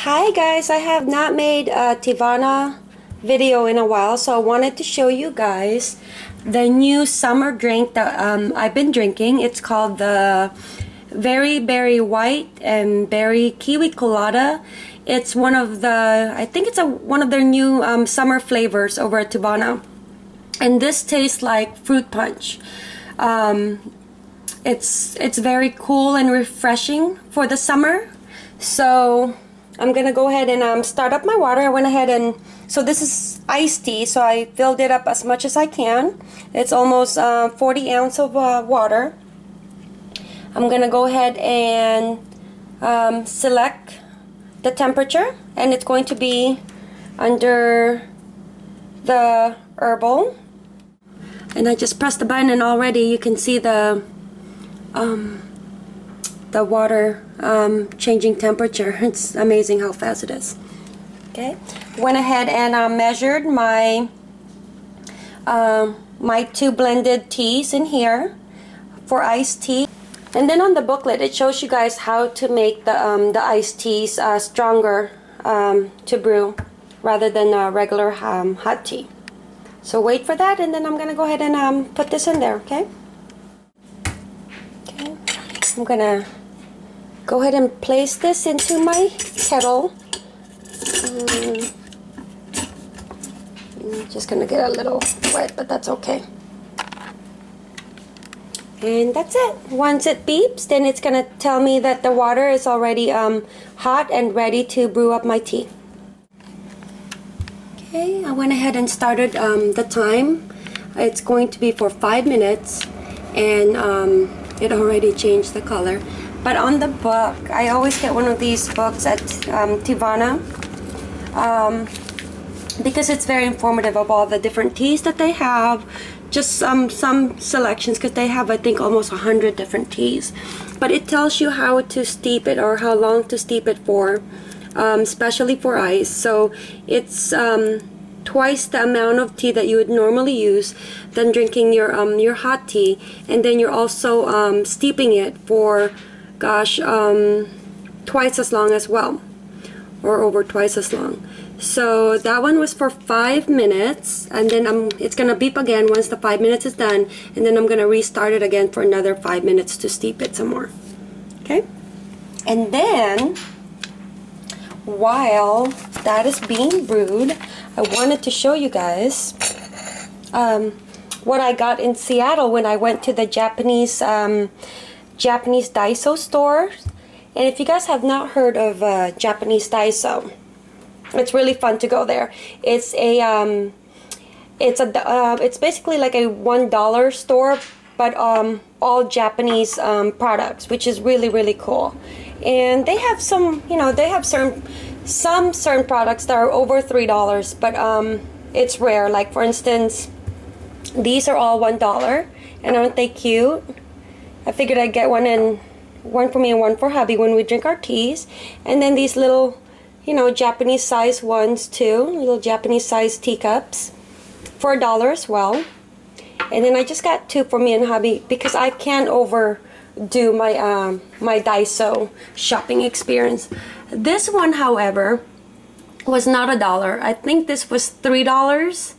Hi guys, I have not made a Teavana video in a while, so I wanted to show you guys the new summer drink that I've been drinking. It's called the Very Berry White and Berry Kiwi Colada. It's one of the, I think it's one of their new summer flavors over at Teavana. And this tastes like fruit punch. It's very cool and refreshing for the summer. So I'm gonna go ahead and start up my water. I went ahead and, so this is iced tea, so I filled it up as much as I can. It's almost 40 ounces of water. I'm gonna go ahead and select the temperature, and it's going to be under the herbal. And I just pressed the button, and already you can see the water changing temperature. It's amazing how fast it is. Okay, went ahead and measured my my 2 blended teas in here for iced tea. And then on the booklet it shows you guys how to make the iced teas stronger to brew rather than regular hot tea. So wait for that, and then I'm gonna go ahead and put this in there. Okay, I'm gonna go ahead and place this into my kettle. I'm just gonna get a little wet, but that's okay. And that's it. Once it beeps, then it's gonna tell me that the water is already hot and ready to brew up my tea. Okay, I went ahead and started the time. It's going to be for 5 minutes, and it already changed the color. But on the book, I always get one of these books at Teavana because it's very informative of all the different teas that they have. Just some selections, because they have, I think, almost 100 different teas. But it tells you how to steep it, or how long to steep it for, especially for ice. So it's twice the amount of tea that you would normally use than drinking your hot tea. And then you're also steeping it for, gosh, twice as long as well, or over twice as long. So that one was for 5 minutes, and then it's gonna beep again once the 5 minutes is done, and then I'm gonna restart it again for another 5 minutes to steep it some more. Okay, and then while that is being brewed, I wanted to show you guys what I got in Seattle when I went to the Japanese Daiso store. And if you guys have not heard of Japanese Daiso, it's really fun to go there. It's it's basically like a $1 store, but all Japanese products, which is really cool. And they have some, they have some certain products that are over $3, but it's rare. Like for instance, these are all $1, and aren't they cute? I figured I'd get one for me and one for hubby when we drink our teas. And then these little, Japanese size ones too, little Japanese size teacups for $1 as well. And then I just got 2 for me and hubby because I can't overdo my my Daiso shopping experience. This one, however, was not $1. I think this was $3.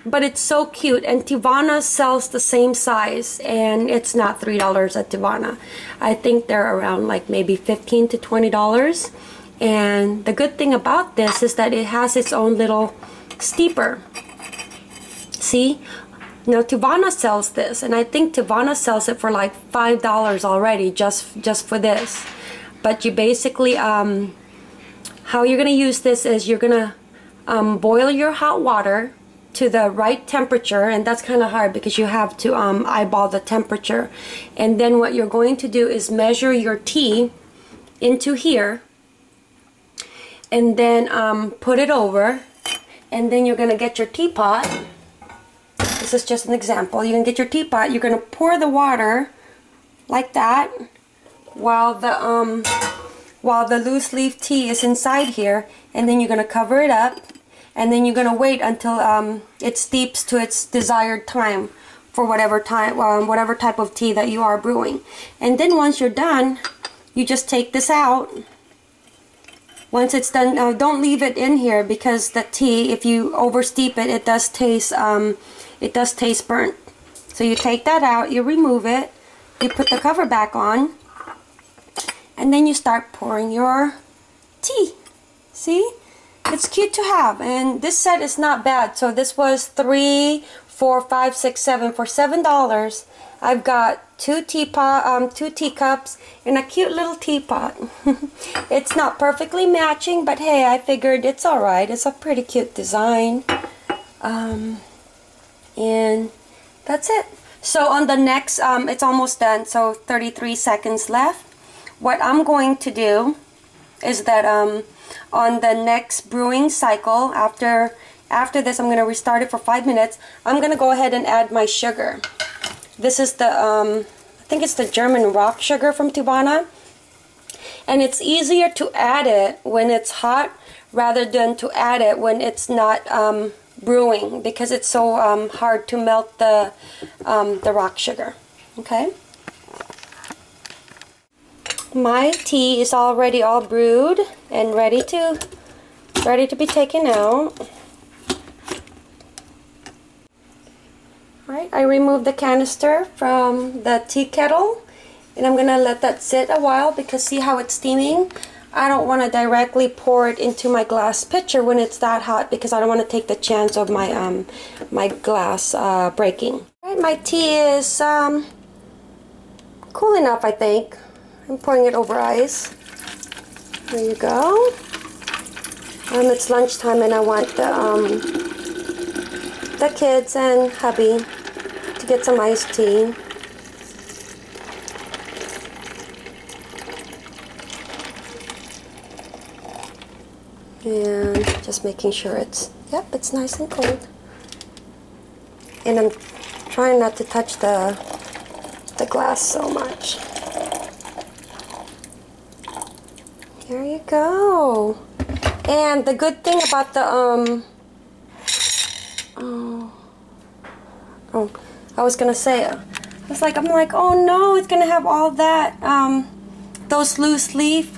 But it's so cute, and Teavana sells the same size, and it's not $3 at Teavana. I think they're around like maybe $15 to $20. And the good thing about this is that it has its own little steeper. See? Now Teavana sells this, and I think Teavana sells it for like $5 already just for this. But you basically how you're gonna use this is you're gonna boil your hot water to the right temperature, and that's kind of hard because you have to eyeball the temperature. And then what you're going to do is measure your tea into here, and then put it over, and then you're gonna get your teapot. This is just an example. You can get your teapot, you're gonna pour the water like that while the loose leaf tea is inside here, and then you're gonna cover it up, and then you're gonna wait until it steeps to its desired time for whatever type of tea that you are brewing. And then once you're done, you just take this out Once it's done, don't leave it in here because the tea, if you oversteep it, it does taste burnt. So you take that out, you remove it, you put the cover back on, and then you start pouring your tea. See? It's cute to have, and this set is not bad. So this was 3, 4, 5, 6, 7 for $7. I've got 2 teacups and a cute little teapot. It's not perfectly matching, but hey, I figured it's alright. It's a pretty cute design. And that's it. So on the next, it's almost done, so 33 seconds left. What I'm going to do is that on the next brewing cycle, after this, I'm going to restart it for 5 minutes. I'm going to go ahead and add my sugar. This is the, I think it's the German rock sugar from Teavana. And it's easier to add it when it's hot rather than to add it when it's not brewing, because it's so hard to melt the rock sugar. Okay. My tea is already all brewed and ready to be taken out. Alright, I removed the canister from the tea kettle, and I'm gonna let that sit a while because see how it's steaming? I don't want to directly pour it into my glass pitcher when it's that hot because I don't want to take the chance of my my glass breaking. Alright, my tea is cool enough, I think. I'm pouring it over ice. There you go. It's lunchtime and I want the kids and hubby to get some iced tea. And just making sure it's nice and cold. And I'm trying not to touch the glass so much. There you go. And the good thing about the I was gonna say, I'm like, oh no, it's gonna have all that those loose leaf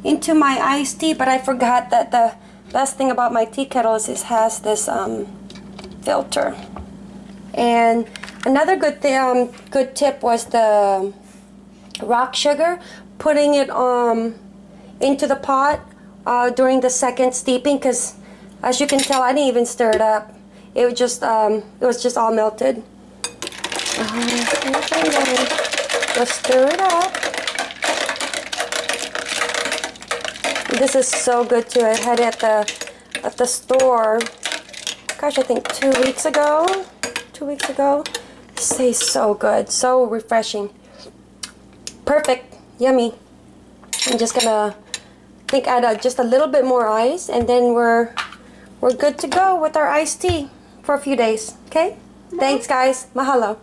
into my iced tea, but I forgot that the best thing about my tea kettle is it has this filter. And another good tip was the rock sugar, putting it into the pot during the second steeping, because as you can tell, I didn't even stir it up. It was just all melted. Just stir it up. This is so good too. I had it at the store. Gosh, I think 2 weeks ago. 2 weeks ago. This tastes so good, so refreshing. Perfect, yummy. I'm just gonna add just a little bit more ice, and then we're good to go with our iced tea for a few days. Okay? Thanks, guys. Mahalo.